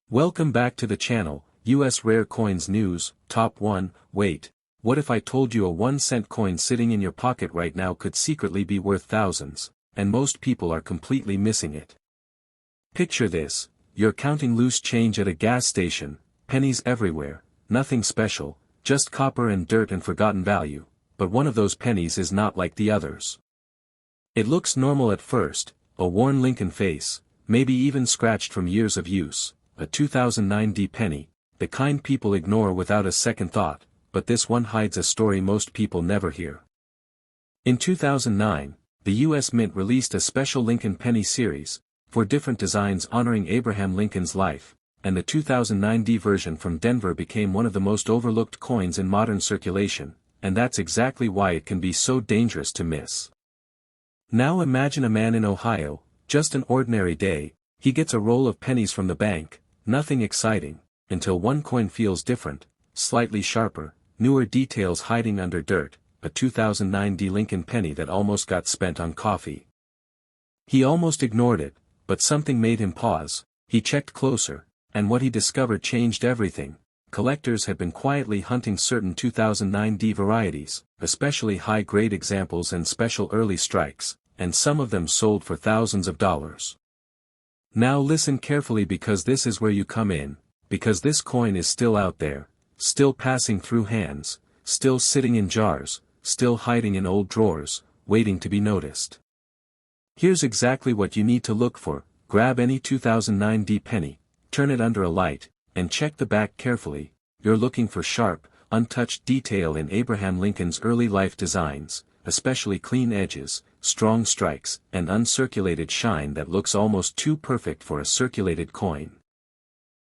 Welcome back to the channel, US Rare Coins News, Top 1. Wait, what if I told you a 1-cent coin sitting in your pocket right now could secretly be worth thousands, and most people are completely missing it? Picture this, you're counting loose change at a gas station, pennies everywhere, nothing special, just copper and dirt and forgotten value, but one of those pennies is not like the others. It looks normal at first, a worn Lincoln face, maybe even scratched from years of use. A 2009 penny, the kind people ignore without a second thought, but this one hides a story most people never hear. In 2009, the U.S. Mint released a special Lincoln penny series, 4 different designs honoring Abraham Lincoln's life, and the 2009 version from Denver became one of the most overlooked coins in modern circulation, and that's exactly why it can be so dangerous to miss. Now imagine a man in Ohio, just an ordinary day, he gets a roll of pennies from the bank. Nothing exciting, until one coin feels different, slightly sharper, newer details hiding under dirt, a 2009 Lincoln penny that almost got spent on coffee. He almost ignored it, but something made him pause, he checked closer, and what he discovered changed everything. Collectors had been quietly hunting certain 2009 varieties, especially high-grade examples and special early strikes, and some of them sold for thousands of dollars. Now listen carefully because this is where you come in, because this coin is still out there, still passing through hands, still sitting in jars, still hiding in old drawers, waiting to be noticed. Here's exactly what you need to look for: grab any 2009 penny, turn it under a light, and check the back carefully. You're looking for sharp, untouched detail in Abraham Lincoln's early life designs, especially clean edges, strong strikes, and uncirculated shine that looks almost too perfect for a circulated coin.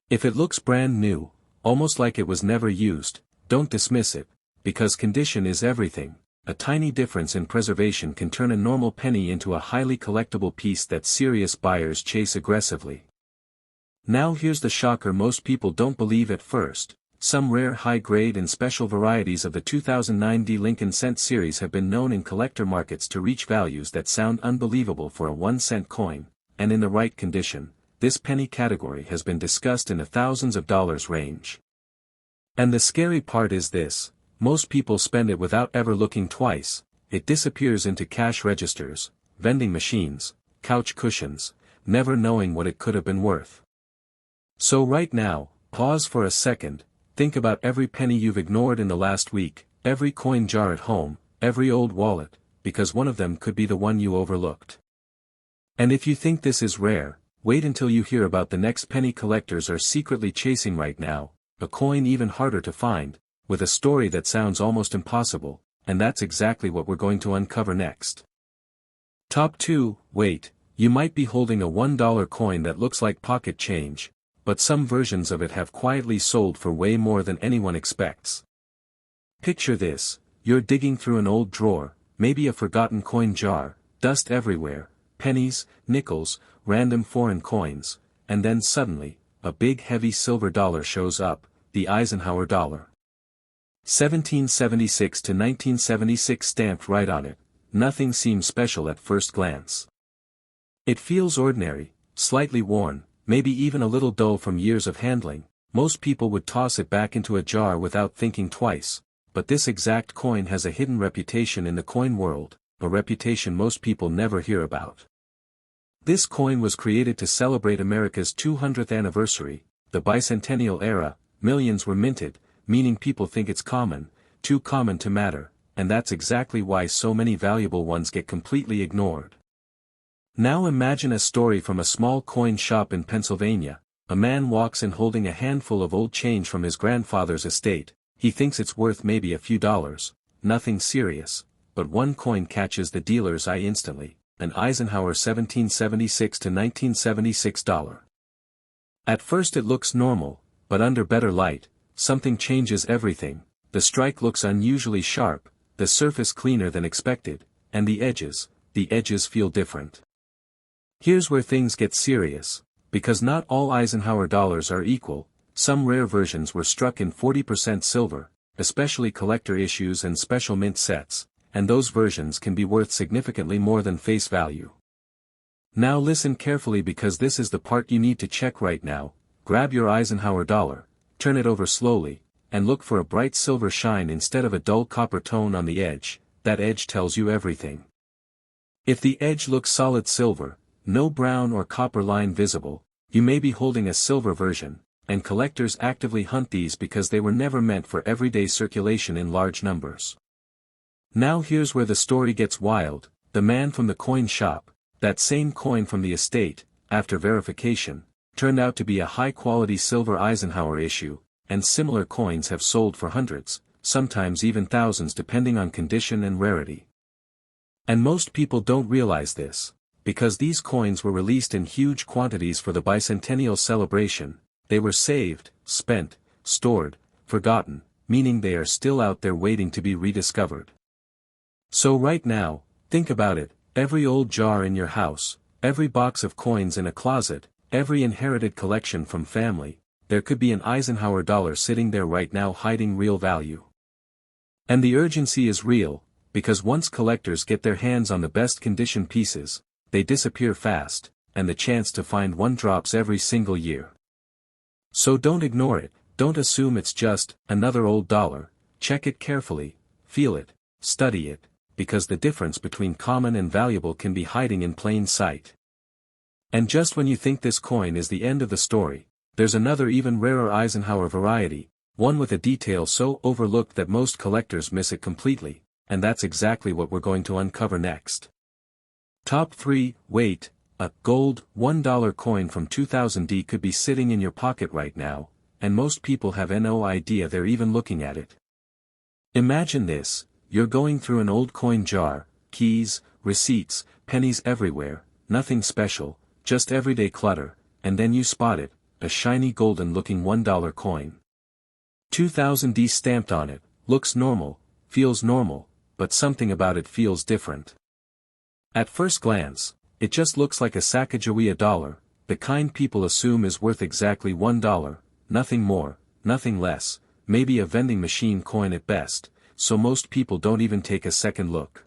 If it looks brand new, almost like it was never used, don't dismiss it, because condition is everything. A tiny difference in preservation can turn a normal penny into a highly collectible piece that serious buyers chase aggressively. Now here's the shocker most people don't believe at first. Some rare high-grade and special varieties of the 2009 Lincoln cent series have been known in collector markets to reach values that sound unbelievable for a 1-cent coin, and in the right condition, this penny category has been discussed in the thousands of dollars range. And the scary part is this: most people spend it without ever looking twice. It disappears into cash registers, vending machines, couch cushions, never knowing what it could have been worth. So right now, pause for a second. Think about every penny you've ignored in the last week, every coin jar at home, every old wallet, because one of them could be the one you overlooked. And if you think this is rare, wait until you hear about the next penny collectors are secretly chasing right now, a coin even harder to find, with a story that sounds almost impossible, and that's exactly what we're going to uncover next. Top 2. Wait, you might be holding a $1 coin that looks like pocket change, but some versions of it have quietly sold for way more than anyone expects. Picture this, you're digging through an old drawer, maybe a forgotten coin jar, dust everywhere, pennies, nickels, random foreign coins, and then suddenly, a big heavy silver dollar shows up, the Eisenhower dollar. 1776 to 1976 stamped right on it. Nothing seems special at first glance. It feels ordinary, slightly worn, maybe even a little dull from years of handling. Most people would toss it back into a jar without thinking twice, but this exact coin has a hidden reputation in the coin world, a reputation most people never hear about. This coin was created to celebrate America's 200th anniversary, the bicentennial era. Millions were minted, meaning people think it's common, too common to matter, and that's exactly why so many valuable ones get completely ignored. Now imagine a story from a small coin shop in Pennsylvania. A man walks in holding a handful of old change from his grandfather's estate. He thinks it's worth maybe a few dollars, nothing serious, but one coin catches the dealer's eye instantly, an Eisenhower 1776 to 1976 dollar. At first it looks normal, but under better light, something changes everything. The strike looks unusually sharp, the surface cleaner than expected, and the edges feel different. Here's where things get serious, because not all Eisenhower dollars are equal. Some rare versions were struck in 40% silver, especially collector issues and special mint sets, and those versions can be worth significantly more than face value. Now listen carefully because this is the part you need to check right now. grab your Eisenhower dollar, turn it over slowly, and look for a bright silver shine instead of a dull copper tone on the edge. That edge tells you everything. If the edge looks solid silver, no brown or copper line visible, you may be holding a silver version, and collectors actively hunt these because they were never meant for everyday circulation in large numbers. Now here's where the story gets wild. The man from the coin shop, that same coin from the estate, after verification, turned out to be a high-quality silver Eisenhower issue, and similar coins have sold for hundreds, sometimes even thousands depending on condition and rarity. And most people don't realize this, because these coins were released in huge quantities for the bicentennial celebration. They were saved, spent, stored, forgotten, meaning they are still out there waiting to be rediscovered. So right now, think about it, every old jar in your house, every box of coins in a closet, every inherited collection from family, there could be an Eisenhower dollar sitting there right now hiding real value. And the urgency is real, because once collectors get their hands on the best condition pieces, they disappear fast, and the chance to find one drops every single year. So don't ignore it, don't assume it's just another old dollar. Check it carefully, feel it, study it, because the difference between common and valuable can be hiding in plain sight. And just when you think this coin is the end of the story, there's another even rarer Eisenhower variety, one with a detail so overlooked that most collectors miss it completely, and that's exactly what we're going to uncover next. Top 3, wait, a gold $1 coin from 2000D could be sitting in your pocket right now, and most people have no idea they're even looking at it. Imagine this, you're going through an old coin jar, keys, receipts, pennies everywhere, nothing special, just everyday clutter, and then you spot it, a shiny golden-looking $1 coin. 2000D stamped on it, looks normal, feels normal, but something about it feels different. At first glance, it just looks like a Sacagawea dollar, the kind people assume is worth exactly $1, nothing more, nothing less, maybe a vending machine coin at best, so most people don't even take a second look.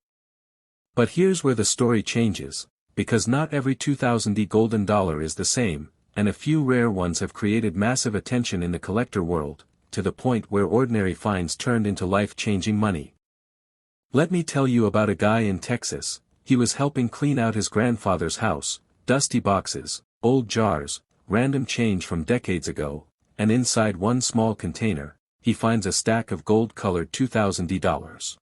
But here's where the story changes, because not every 2000D golden dollar is the same, and a few rare ones have created massive attention in the collector world, to the point where ordinary finds turned into life-changing money. Let me tell you about a guy in Texas. He was helping clean out his grandfather's house, dusty boxes, old jars, random change from decades ago, and inside one small container, he finds a stack of gold-colored 2000D dollars.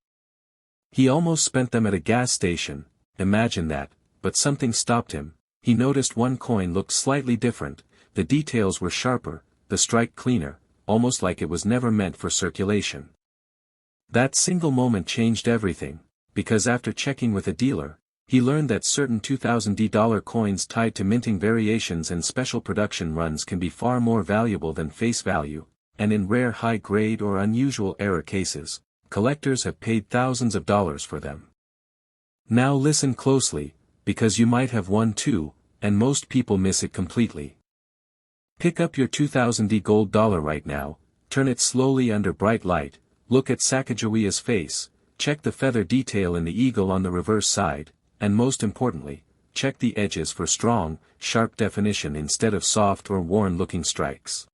He almost spent them at a gas station, imagine that, but something stopped him. He noticed one coin looked slightly different, the details were sharper, the strike cleaner, almost like it was never meant for circulation. That single moment changed everything, because after checking with a dealer, he learned that certain 2000D dollar coins tied to minting variations and special production runs can be far more valuable than face value, and in rare high-grade or unusual error cases, collectors have paid thousands of dollars for them. Now listen closely, because you might have one too, and most people miss it completely. Pick up your 2000D gold dollar right now, turn it slowly under bright light, look at Sacagawea's face, check the feather detail in the eagle on the reverse side, and most importantly, check the edges for strong, sharp definition instead of soft or worn-looking strikes.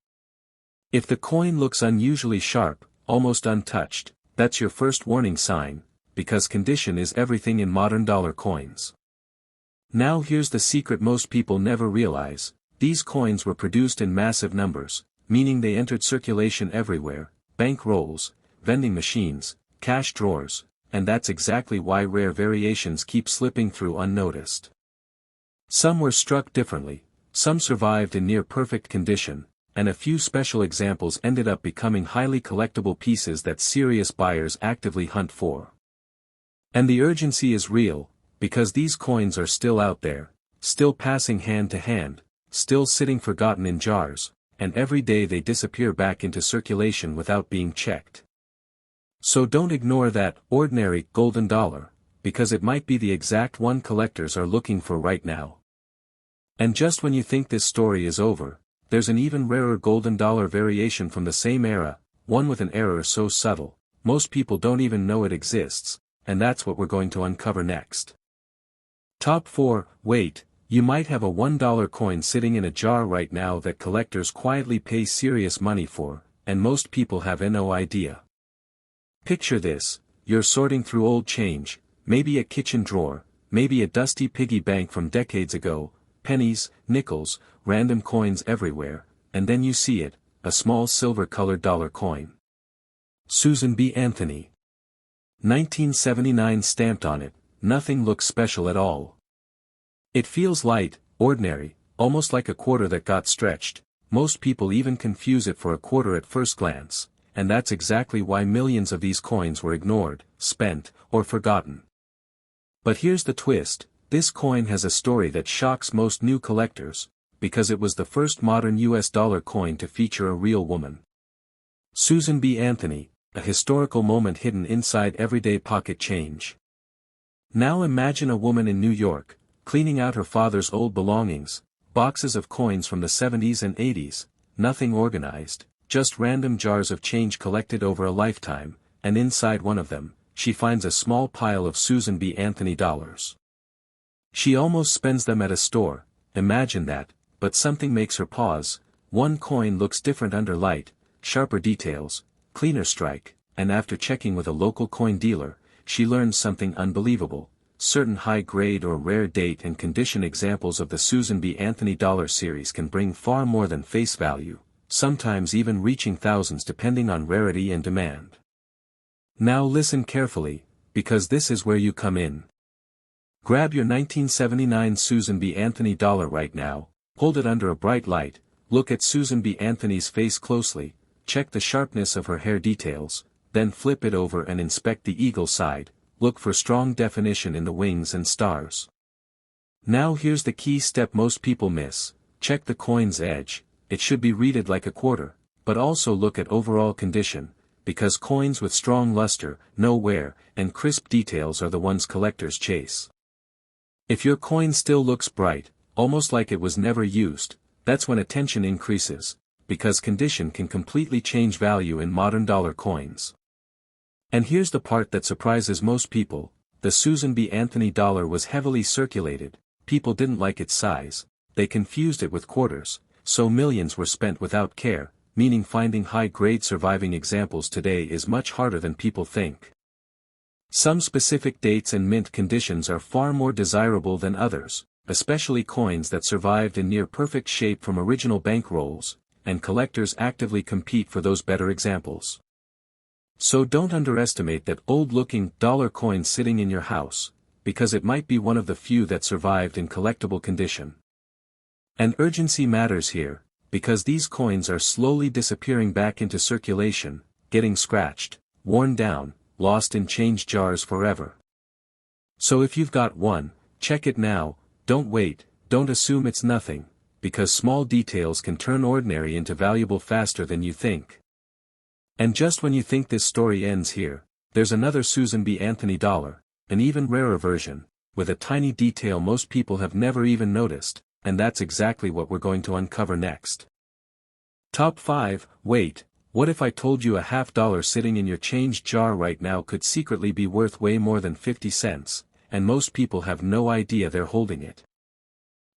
If the coin looks unusually sharp, almost untouched, that's your first warning sign, because condition is everything in modern dollar coins. Now here's the secret most people never realize: these coins were produced in massive numbers, meaning they entered circulation everywhere, bank rolls, vending machines, cash drawers, and that's exactly why rare variations keep slipping through unnoticed. Some were struck differently, some survived in near-perfect condition, and a few special examples ended up becoming highly collectible pieces that serious buyers actively hunt for. And the urgency is real, because these coins are still out there, still passing hand to hand, still sitting forgotten in jars, and every day they disappear back into circulation without being checked. So don't ignore that ordinary golden dollar, because it might be the exact one collectors are looking for right now. And just when you think this story is over, there's an even rarer golden dollar variation from the same era, one with an error so subtle, most people don't even know it exists, and that's what we're going to uncover next. Top 4, wait, You might have a $1 coin sitting in a jar right now that collectors quietly pay serious money for, and most people have no idea. Picture this: you're sorting through old change, maybe a kitchen drawer, maybe a dusty piggy bank from decades ago, pennies, nickels, random coins everywhere, and then you see it, a small silver-colored dollar coin. Susan B. Anthony. 1979 stamped on it, nothing looks special at all. It feels light, ordinary, almost like a quarter that got stretched. Most people even confuse it for a quarter at first glance, and that's exactly why millions of these coins were ignored, spent, or forgotten. But here's the twist: this coin has a story that shocks most new collectors, because it was the first modern US dollar coin to feature a real woman. Susan B. Anthony, a historical moment hidden inside everyday pocket change. Now imagine a woman in New York, cleaning out her father's old belongings, boxes of coins from the 70s and 80s, nothing organized, just random jars of change collected over a lifetime, and inside one of them, she finds a small pile of Susan B. Anthony dollars. She almost spends them at a store, imagine that, but something makes her pause. One coin looks different under light, sharper details, cleaner strike, and after checking with a local coin dealer, she learns something unbelievable. Certain high-grade or rare date and condition examples of the Susan B. Anthony dollar series can bring far more than face value, sometimes even reaching thousands depending on rarity and demand. Now listen carefully, because this is where you come in. Grab your 1979 Susan B. Anthony dollar right now, hold it under a bright light, look at Susan B. Anthony's face closely, check the sharpness of her hair details, then flip it over and inspect the eagle side. Look for strong definition in the wings and stars. Now here's the key step most people miss: check the coin's edge. It should be readed like a quarter, but also look at overall condition, because coins with strong luster, no wear, and crisp details are the ones collectors chase. If your coin still looks bright, almost like it was never used, that's when attention increases, because condition can completely change value in modern dollar coins. And here's the part that surprises most people: the Susan B. Anthony dollar was heavily circulated, people didn't like its size, they confused it with quarters, so millions were spent without care, meaning finding high-grade surviving examples today is much harder than people think. Some specific dates and mint conditions are far more desirable than others, especially coins that survived in near-perfect shape from original bankrolls, and collectors actively compete for those better examples. So don't underestimate that old-looking dollar coin sitting in your house, because it might be one of the few that survived in collectible condition. And urgency matters here, because these coins are slowly disappearing back into circulation, getting scratched, worn down, lost in change jars forever. So if you've got one, check it now, don't wait, don't assume it's nothing, because small details can turn ordinary into valuable faster than you think. And just when you think this story ends here, there's another Susan B. Anthony dollar, an even rarer version, with a tiny detail most people have never even noticed, and that's exactly what we're going to uncover next. Top 5. Wait, what if I told you a $50 sitting in your change jar right now could secretly be worth way more than 50 cents, and most people have no idea they're holding it?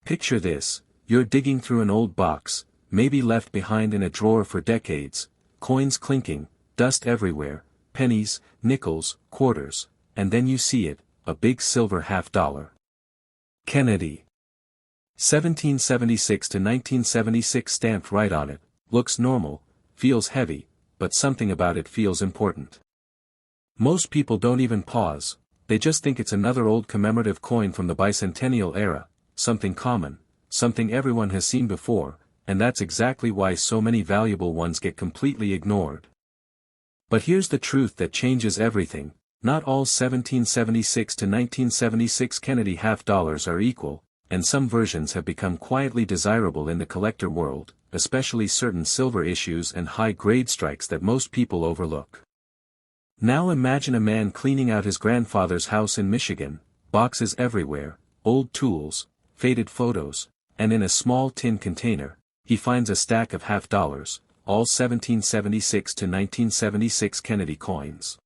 Picture this: you're digging through an old box, maybe left behind in a drawer for decades, coins clinking, dust everywhere, pennies, nickels, quarters, and then you see it, a big silver $50. Kennedy. 1776 to 1976 stamped right on it, looks normal, feels heavy, but something about it feels important. Most people don't even pause, they just think it's another old commemorative coin from the bicentennial era, something common, something everyone has seen before, and that's exactly why so many valuable ones get completely ignored. But here's the truth that changes everything: not all 1776 to 1976 Kennedy $50 are equal, and some versions have become quietly desirable in the collector world, especially certain silver issues and high-grade strikes that most people overlook. Now imagine a man cleaning out his grandfather's house in Michigan, boxes everywhere, old tools, faded photos, and in a small tin container, he finds a stack of $50, all 1776 to 1976 Kennedy coins.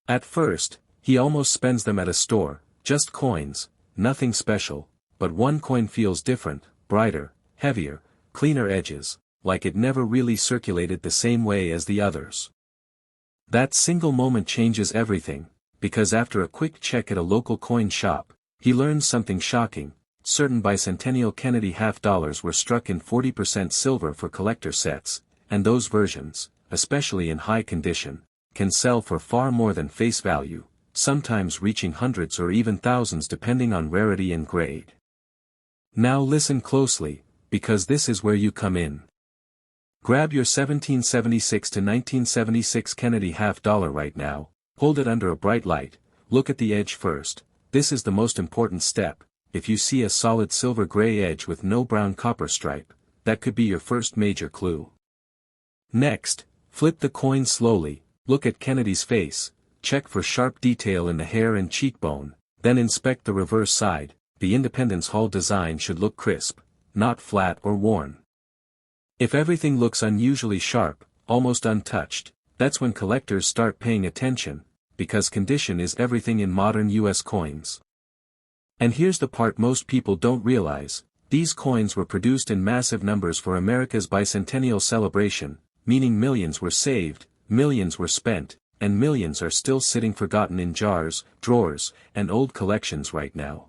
At first, he almost spends them at a store, just coins, nothing special, but one coin feels different, brighter, heavier, cleaner edges, like it never really circulated the same way as the others. That single moment changes everything, because after a quick check at a local coin shop, he learns something shocking. Certain bicentennial Kennedy half-dollars were struck in 40% silver for collector sets, and those versions, especially in high condition, can sell for far more than face value, sometimes reaching hundreds or even thousands depending on rarity and grade. Now listen closely, because this is where you come in. Grab your 1776 to 1976 Kennedy half-dollar right now, hold it under a bright light, look at the edge first. This is the most important step. If you see a solid silver-gray edge with no brown copper stripe, that could be your first major clue. Next, flip the coin slowly, look at Kennedy's face, check for sharp detail in the hair and cheekbone, then inspect the reverse side. The Independence Hall design should look crisp, not flat or worn. If everything looks unusually sharp, almost untouched, that's when collectors start paying attention, because condition is everything in modern US coins. And here's the part most people don't realize: these coins were produced in massive numbers for America's bicentennial celebration, meaning millions were saved, millions were spent, and millions are still sitting forgotten in jars, drawers, and old collections right now.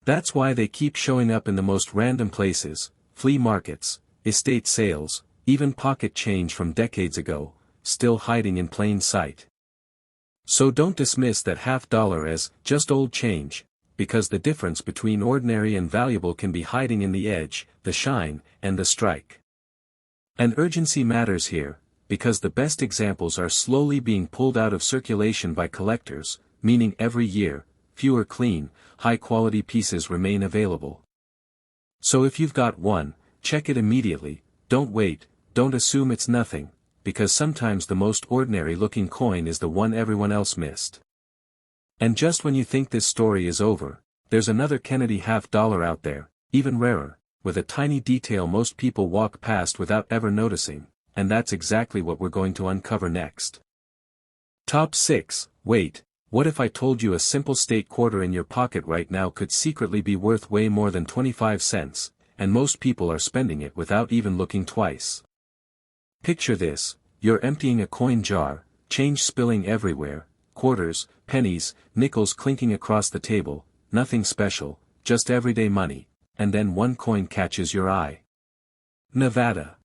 That's why they keep showing up in the most random places: flea markets, estate sales, even pocket change from decades ago, still hiding in plain sight. So don't dismiss that half-dollar as just old change, because the difference between ordinary and valuable can be hiding in the edge, the shine, and the strike. And urgency matters here, because the best examples are slowly being pulled out of circulation by collectors, meaning every year, fewer clean, high-quality pieces remain available. So if you've got one, check it immediately, don't wait, don't assume it's nothing, because sometimes the most ordinary-looking coin is the one everyone else missed. And just when you think this story is over, there's another Kennedy half-dollar out there, even rarer, with a tiny detail most people walk past without ever noticing, and that's exactly what we're going to uncover next. Top 6. Wait, what if I told you a simple state quarter in your pocket right now could secretly be worth way more than 25 cents, and most people are spending it without even looking twice? Picture this: you're emptying a coin jar, change spilling everywhere, quarters, pennies, nickels clinking across the table, nothing special, just everyday money, and then one coin catches your eye. Nevada.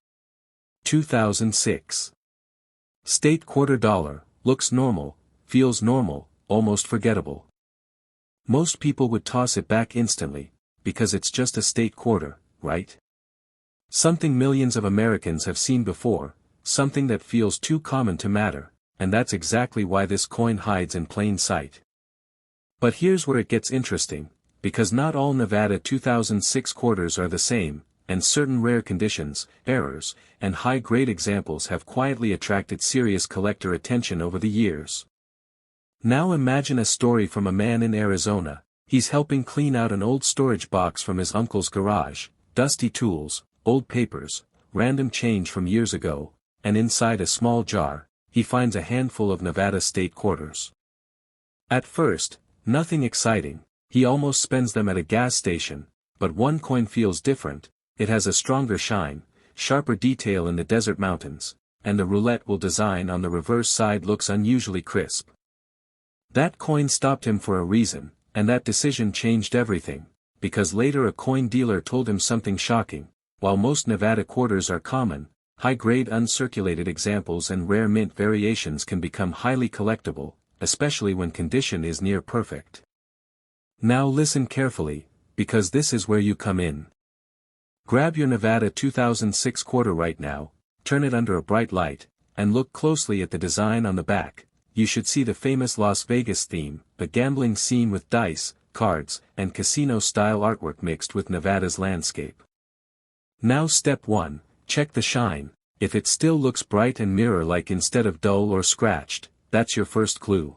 2006. State quarter dollar, looks normal, feels normal, almost forgettable. Most people would toss it back instantly, because it's just a state quarter, right? Something millions of Americans have seen before, something that feels too common to matter, and that's exactly why this coin hides in plain sight. But here's where it gets interesting, because not all Nevada 2006 quarters are the same, and certain rare conditions, errors, and high-grade examples have quietly attracted serious collector attention over the years. Now imagine a story from a man in Arizona. He's helping clean out an old storage box from his uncle's garage, dusty tools, old papers, random change from years ago, and inside a small jar, he finds a handful of Nevada state quarters. At first, nothing exciting, he almost spends them at a gas station, but one coin feels different. It has a stronger shine, sharper detail in the desert mountains, and the roulette wheel design on the reverse side looks unusually crisp. That coin stopped him for a reason, and that decision changed everything, because later a coin dealer told him something shocking: while most Nevada quarters are common, high-grade uncirculated examples and rare mint variations can become highly collectible, especially when condition is near perfect. Now listen carefully, because this is where you come in. Grab your Nevada 2006 quarter right now, turn it under a bright light, and look closely at the design on the back. You should see the famous Las Vegas theme, a gambling scene with dice, cards, and casino-style artwork mixed with Nevada's landscape. Now step 1, check the shine. If it still looks bright and mirror-like instead of dull or scratched, that's your first clue.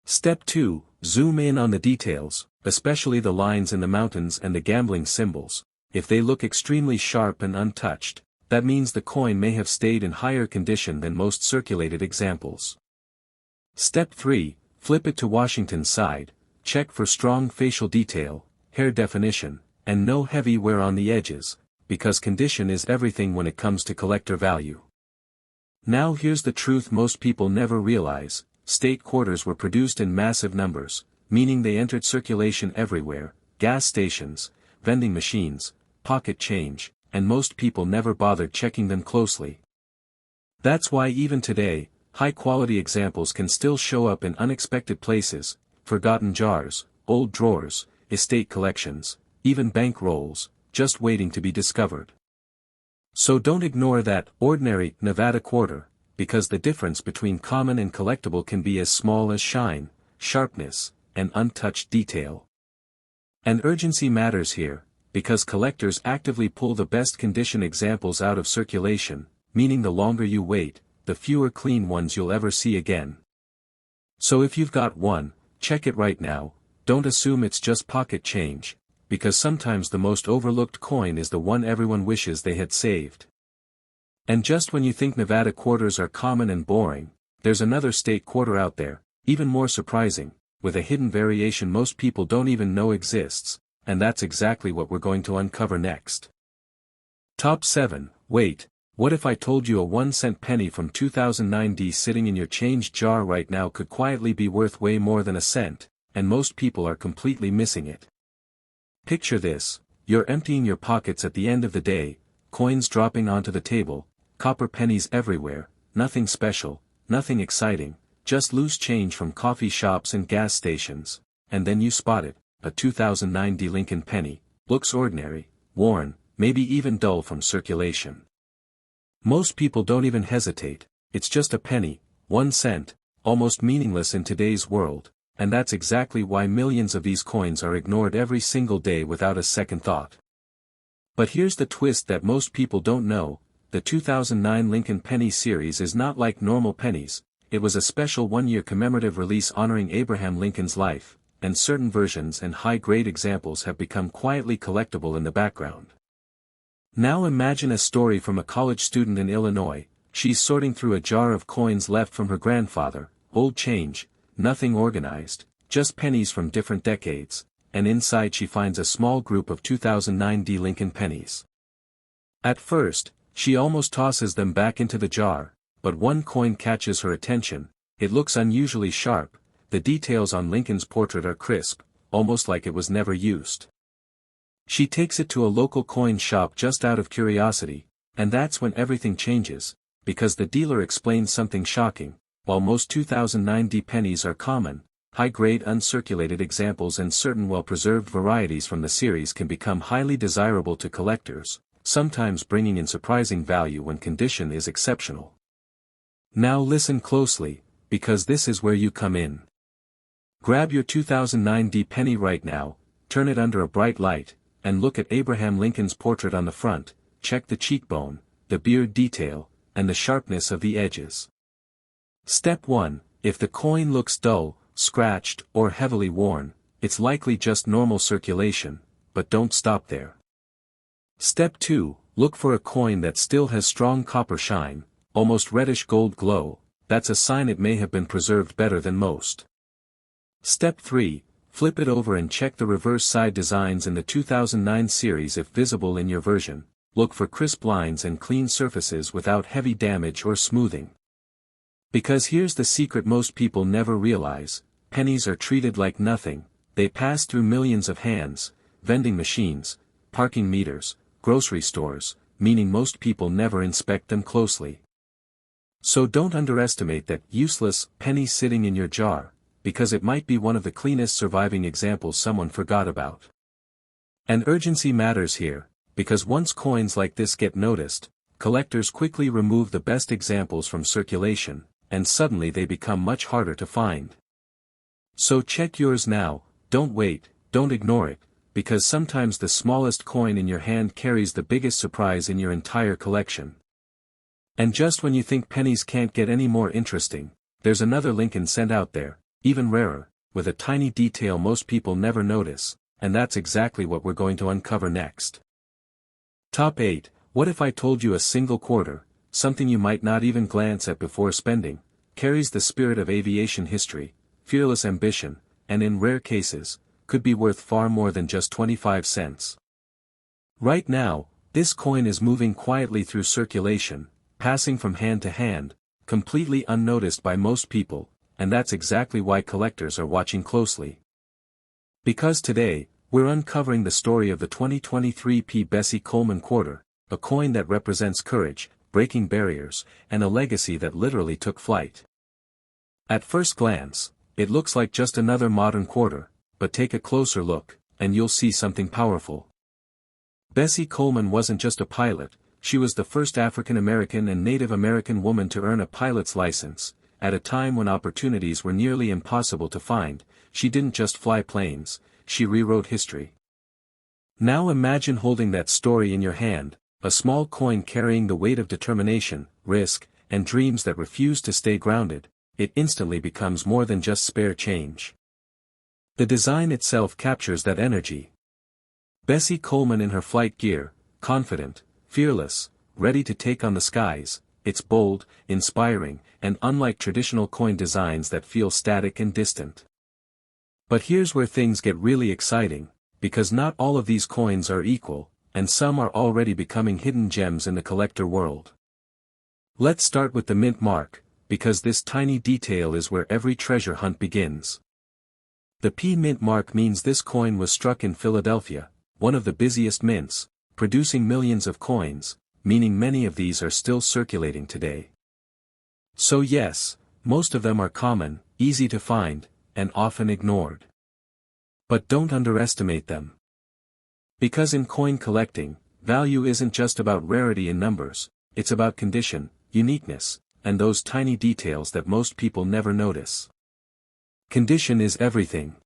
Step 2, zoom in on the details, especially the lines in the mountains and the gambling symbols. If they look extremely sharp and untouched, that means the coin may have stayed in higher condition than most circulated examples. Step 3, flip it to Washington side, check for strong facial detail, hair definition, and no heavy wear on the edges, because condition is everything when it comes to collector value. Now here's the truth most people never realize: state quarters were produced in massive numbers, meaning they entered circulation everywhere: gas stations, vending machines, pocket change, and most people never bothered checking them closely. That's why even today, high-quality examples can still show up in unexpected places: forgotten jars, old drawers, estate collections, even bank rolls, just waiting to be discovered. So don't ignore that ordinary Nevada quarter, because the difference between common and collectible can be as small as shine, sharpness, and untouched detail. And urgency matters here, because collectors actively pull the best condition examples out of circulation, meaning the longer you wait, the fewer clean ones you'll ever see again. So if you've got one, check it right now. Don't assume it's just pocket change, because sometimes the most overlooked coin is the one everyone wishes they had saved. And just when you think Nevada quarters are common and boring, there's another state quarter out there, even more surprising, with a hidden variation most people don't even know exists, and that's exactly what we're going to uncover next. Top 7. Wait, what if I told you a 1-cent penny from 2009 sitting in your change jar right now could quietly be worth way more than a cent, and most people are completely missing it? Picture this: you're emptying your pockets at the end of the day, coins dropping onto the table, copper pennies everywhere, nothing special, nothing exciting, just loose change from coffee shops and gas stations, and then you spot it, a 2009 Lincoln penny, looks ordinary, worn, maybe even dull from circulation. Most people don't even hesitate: it's just a penny, 1 cent, almost meaningless in today's world. And that's exactly why millions of these coins are ignored every single day without a second thought. But here's the twist that most people don't know: the 2009 Lincoln Penny series is not like normal pennies. It was a special one-year commemorative release honoring Abraham Lincoln's life, and certain versions and high-grade examples have become quietly collectible in the background. Now imagine a story from a college student in Illinois. She's sorting through a jar of coins left from her grandfather, old change, nothing organized, just pennies from different decades, and inside she finds a small group of 2009 Lincoln pennies. At first, she almost tosses them back into the jar, but one coin catches her attention. It looks unusually sharp, the details on Lincoln's portrait are crisp, almost like it was never used. She takes it to a local coin shop just out of curiosity, and that's when everything changes, because the dealer explains something shocking. While most 2009 pennies are common, high-grade uncirculated examples and certain well-preserved varieties from the series can become highly desirable to collectors, sometimes bringing in surprising value when condition is exceptional. Now listen closely, because this is where you come in. Grab your 2009 penny right now, turn it under a bright light, and look at Abraham Lincoln's portrait on the front. Check the cheekbone, the beard detail, and the sharpness of the edges. Step 1. If the coin looks dull, scratched, or heavily worn, it's likely just normal circulation, but don't stop there. Step 2. Look for a coin that still has strong copper shine, almost reddish gold glow. That's a sign it may have been preserved better than most. Step 3. Flip it over and check the reverse side designs in the 2009 series if visible in your version. Look for crisp lines and clean surfaces without heavy damage or smoothing. Because here's the secret most people never realize: pennies are treated like nothing. They pass through millions of hands, vending machines, parking meters, grocery stores, meaning most people never inspect them closely. So don't underestimate that useless penny sitting in your jar, because it might be one of the cleanest surviving examples someone forgot about. And urgency matters here, because once coins like this get noticed, collectors quickly remove the best examples from circulation, and suddenly they become much harder to find. So check yours now, don't wait, don't ignore it, because sometimes the smallest coin in your hand carries the biggest surprise in your entire collection. And just when you think pennies can't get any more interesting, there's another Lincoln cent out there, even rarer, with a tiny detail most people never notice, and that's exactly what we're going to uncover next. Top 8. What if I told you a single quarter, something you might not even glance at before spending, carries the spirit of aviation history, fearless ambition, and in rare cases, could be worth far more than just 25 cents. Right now, this coin is moving quietly through circulation, passing from hand to hand, completely unnoticed by most people, and that's exactly why collectors are watching closely. Because today, we're uncovering the story of the 2023 P. Bessie Coleman quarter, a coin that represents courage, breaking barriers, and a legacy that literally took flight. At first glance, it looks like just another modern quarter, but take a closer look, and you'll see something powerful. Bessie Coleman wasn't just a pilot, she was the first African American and Native American woman to earn a pilot's license. At a time when opportunities were nearly impossible to find, she didn't just fly planes, she rewrote history. Now imagine holding that story in your hand, a small coin carrying the weight of determination, risk, and dreams that refuse to stay grounded. It instantly becomes more than just spare change. The design itself captures that energy. Bessie Coleman in her flight gear, confident, fearless, ready to take on the skies. It's bold, inspiring, and unlike traditional coin designs that feel static and distant. But here's where things get really exciting, because not all of these coins are equal, and some are already becoming hidden gems in the collector world. Let's start with the mint mark, because this tiny detail is where every treasure hunt begins. The P mint mark means this coin was struck in Philadelphia, one of the busiest mints, producing millions of coins, meaning many of these are still circulating today. So yes, most of them are common, easy to find, and often ignored. But don't underestimate them. Because in coin collecting, value isn't just about rarity in numbers, it's about condition, uniqueness, and those tiny details that most people never notice. Condition is everything.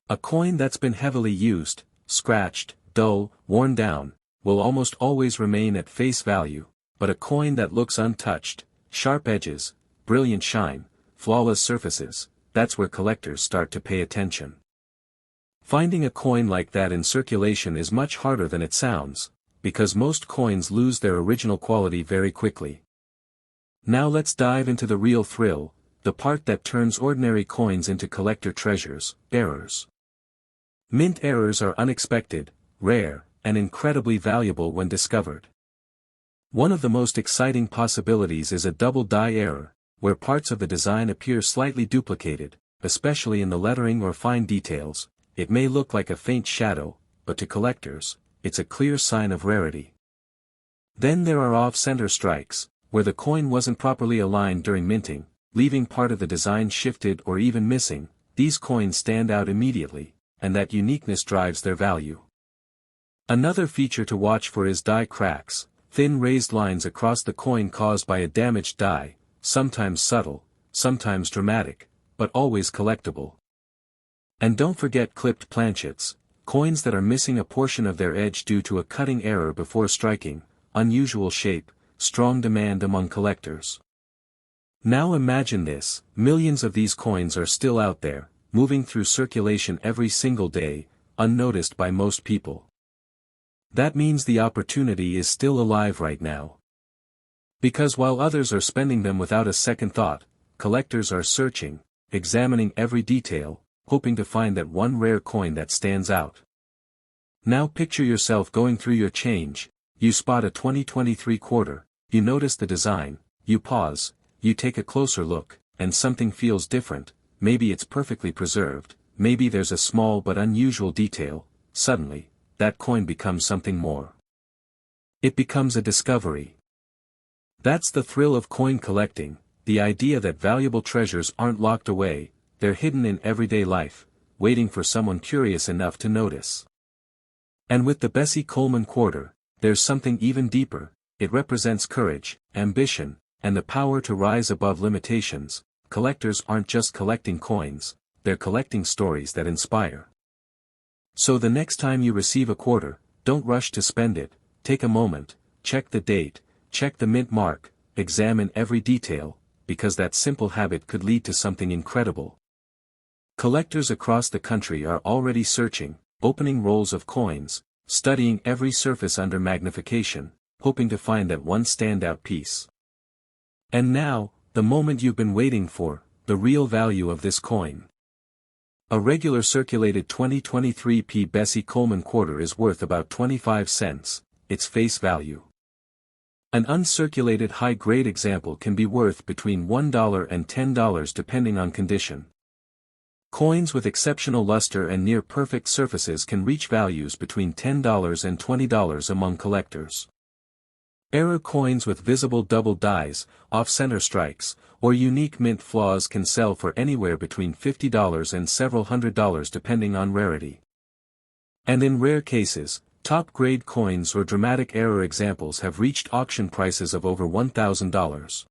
A coin that's been heavily used, scratched, dull, worn down, will almost always remain at face value, but a coin that looks untouched, sharp edges, brilliant shine, flawless surfaces, that's where collectors start to pay attention. Finding a coin like that in circulation is much harder than it sounds, because most coins lose their original quality very quickly. Now let's dive into the real thrill, the part that turns ordinary coins into collector treasures, errors. Mint errors are unexpected, rare, and incredibly valuable when discovered. One of the most exciting possibilities is a double die error, where parts of the design appear slightly duplicated, especially in the lettering or fine details. It may look like a faint shadow, but to collectors, it's a clear sign of rarity. Then there are off-center strikes, where the coin wasn't properly aligned during minting, leaving part of the design shifted or even missing. These coins stand out immediately, and that uniqueness drives their value. Another feature to watch for is die cracks, thin raised lines across the coin caused by a damaged die, sometimes subtle, sometimes dramatic, but always collectible. And don't forget clipped planchets, coins that are missing a portion of their edge due to a cutting error before striking, unusual shape, strong demand among collectors. Now imagine this, millions of these coins are still out there, moving through circulation every single day, unnoticed by most people. That means the opportunity is still alive right now. Because while others are spending them without a second thought, collectors are searching, examining every detail, hoping to find that one rare coin that stands out. Now picture yourself going through your change, you spot a 2023 quarter, you notice the design, you pause, you take a closer look, and something feels different. Maybe it's perfectly preserved, maybe there's a small but unusual detail. Suddenly, that coin becomes something more. It becomes a discovery. That's the thrill of coin collecting, the idea that valuable treasures aren't locked away, they're hidden in everyday life, waiting for someone curious enough to notice. And with the Bessie Coleman quarter, there's something even deeper. It represents courage, ambition, and the power to rise above limitations. Collectors aren't just collecting coins, they're collecting stories that inspire. So the next time you receive a quarter, don't rush to spend it, take a moment, check the date, check the mint mark, examine every detail, because that simple habit could lead to something incredible. Collectors across the country are already searching, opening rolls of coins, studying every surface under magnification, hoping to find that one standout piece. And now, the moment you've been waiting for, the real value of this coin. A regular circulated 2023 Bessie Coleman quarter is worth about 25 cents, its face value. An uncirculated high-grade example can be worth between $1 and $10 depending on condition. Coins with exceptional luster and near-perfect surfaces can reach values between $10 and $20 among collectors. Error coins with visible double dies, off-center strikes, or unique mint flaws can sell for anywhere between $50 and several $100s depending on rarity. And in rare cases, top-grade coins or dramatic error examples have reached auction prices of over $1,000.